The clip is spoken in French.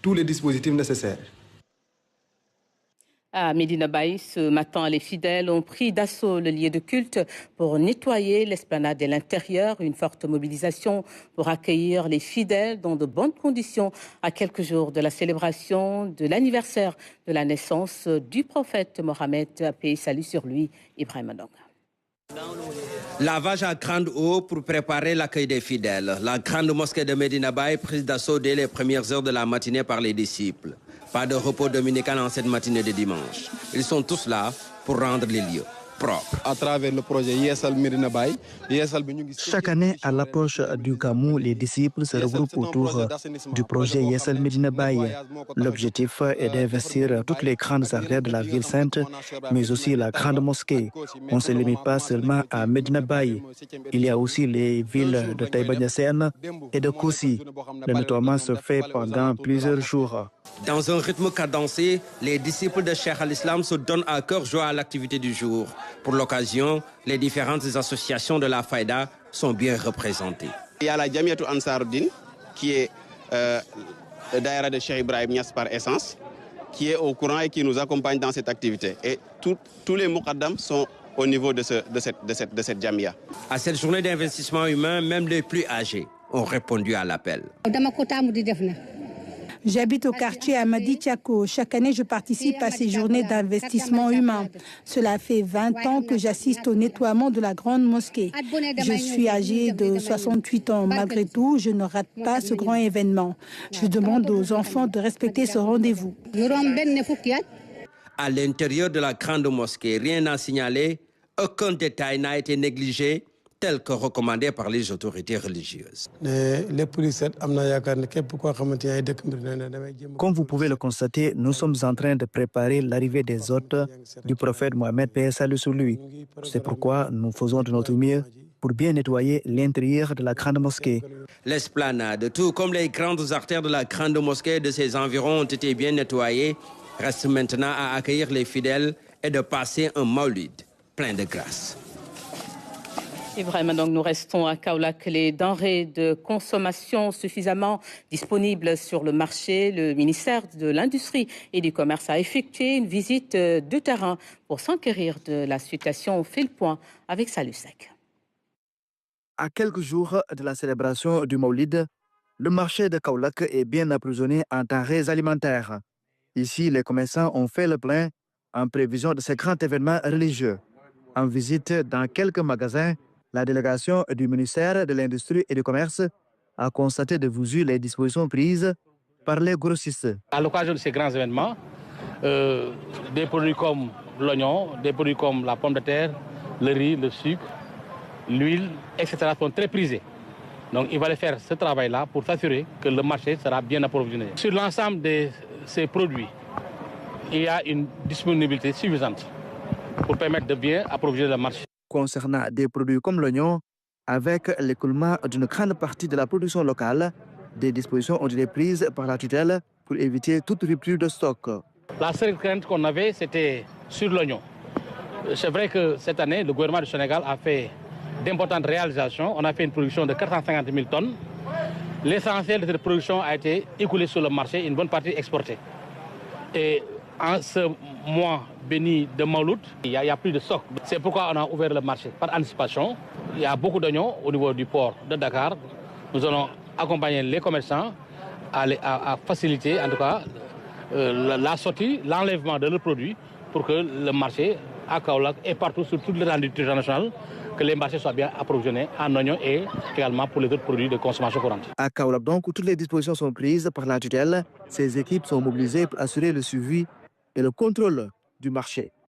tous les dispositifs nécessaires. À Medina Baye, ce matin, les fidèles ont pris d'assaut le lieu de culte pour nettoyer l'esplanade et l'intérieur. Une forte mobilisation pour accueillir les fidèles dans de bonnes conditions à quelques jours de la célébration de l'anniversaire de la naissance du prophète Mohammed, paix et salut sur lui, Ibrahim Ndonga. Lavage à grande eau pour préparer l'accueil des fidèles. La grande mosquée de Medina Baye prise d'assaut dès les premières heures de la matinée par les disciples. Pas de repos dominical en cette matinée de dimanche. Ils sont tous là pour rendre les lieux propres. À travers le projet Yessal Medina Baye, chaque année, à l'approche du Gamou, les disciples se regroupent autour du projet Yessal Medina Baye. L'objectif est d'investir toutes les grandes artères de la ville sainte, mais aussi la grande mosquée. On ne se limite pas seulement à Medina Baye. Il y a aussi les villes de Taïba Niassène et de Koussi. Le nettoiement se fait pendant plusieurs jours. Dans un rythme cadencé, les disciples de Cheikh al-Islam se donnent à cœur joie à l'activité du jour. Pour l'occasion, les différentes associations de la Faïda sont bien représentées. Il y a la Jamiatou Ansaruddin, qui est le daïra de Cheikh Ibrahim Niass par essence, qui est au courant et qui nous accompagne dans cette activité. Et tous les Muqaddam sont au niveau de cette Jamia. À cette journée d'investissement humain, même les plus âgés ont répondu à l'appel. J'habite au quartier Amadi Tiako. Chaque année, je participe à ces journées d'investissement humain. Cela fait 20 ans que j'assiste au nettoiement de la grande mosquée. Je suis âgée de 68 ans. Malgré tout, je ne rate pas ce grand événement. Je demande aux enfants de respecter ce rendez-vous. À l'intérieur de la grande mosquée, rien n'a signalé, aucun détail n'a été négligé, tel que recommandé par les autorités religieuses. Comme vous pouvez le constater, nous sommes en train de préparer l'arrivée des hôtes du prophète Mohammed, paix et salut sur lui. C'est pourquoi nous faisons de notre mieux pour bien nettoyer l'intérieur de la grande mosquée. L'esplanade, tout comme les grandes artères de la grande mosquée de ses environs ont été bien nettoyées, reste maintenant à accueillir les fidèles et de passer un maulid plein de grâce. Et vraiment, donc, nous restons à Kaolack. Les denrées de consommation suffisamment disponibles sur le marché. Le ministère de l'Industrie et du Commerce a effectué une visite de terrain pour s'enquérir de la situation. On fait le point avec Salusek. À quelques jours de la célébration du Maulid, le marché de Kaolack est bien approvisionné en denrées alimentaires. Ici, les commerçants ont fait le plein en prévision de ce grand événement religieux. En visite dans quelques magasins, la délégation du ministère de l'Industrie et du Commerce a constaté de visu les dispositions prises par les grossistes. À l'occasion de ces grands événements, des produits comme l'oignon, des produits comme la pomme de terre, le riz, le sucre, l'huile, etc. sont très prisés. Donc il fallait faire ce travail-là pour s'assurer que le marché sera bien approvisionné. Sur l'ensemble de ces produits, il y a une disponibilité suffisante pour permettre de bien approvisionner le marché. Concernant des produits comme l'oignon, avec l'écoulement d'une grande partie de la production locale, des dispositions ont été prises par la tutelle pour éviter toute rupture de stock. La seule crainte qu'on avait, c'était sur l'oignon. C'est vrai que cette année, le gouvernement du Sénégal a fait d'importantes réalisations. On a fait une production de 450 000 tonnes. L'essentiel de cette production a été écoulé sur le marché, une bonne partie exportée. Et en ce mois béni de Mauloud, il n'y a plus de stock. C'est pourquoi on a ouvert le marché par anticipation. Il y a beaucoup d'oignons au niveau du port de Dakar. Nous allons accompagner les commerçants à faciliter en tout cas la sortie, l'enlèvement de leurs produits pour que le marché à Kaolack et partout sur toute l'étendue internationale, que les marchés soient bien approvisionnés en oignons et également pour les autres produits de consommation courante. À Kaolack, donc, où toutes les dispositions sont prises par la tutelle, ces équipes sont mobilisées pour assurer le suivi et le contrôle du marché.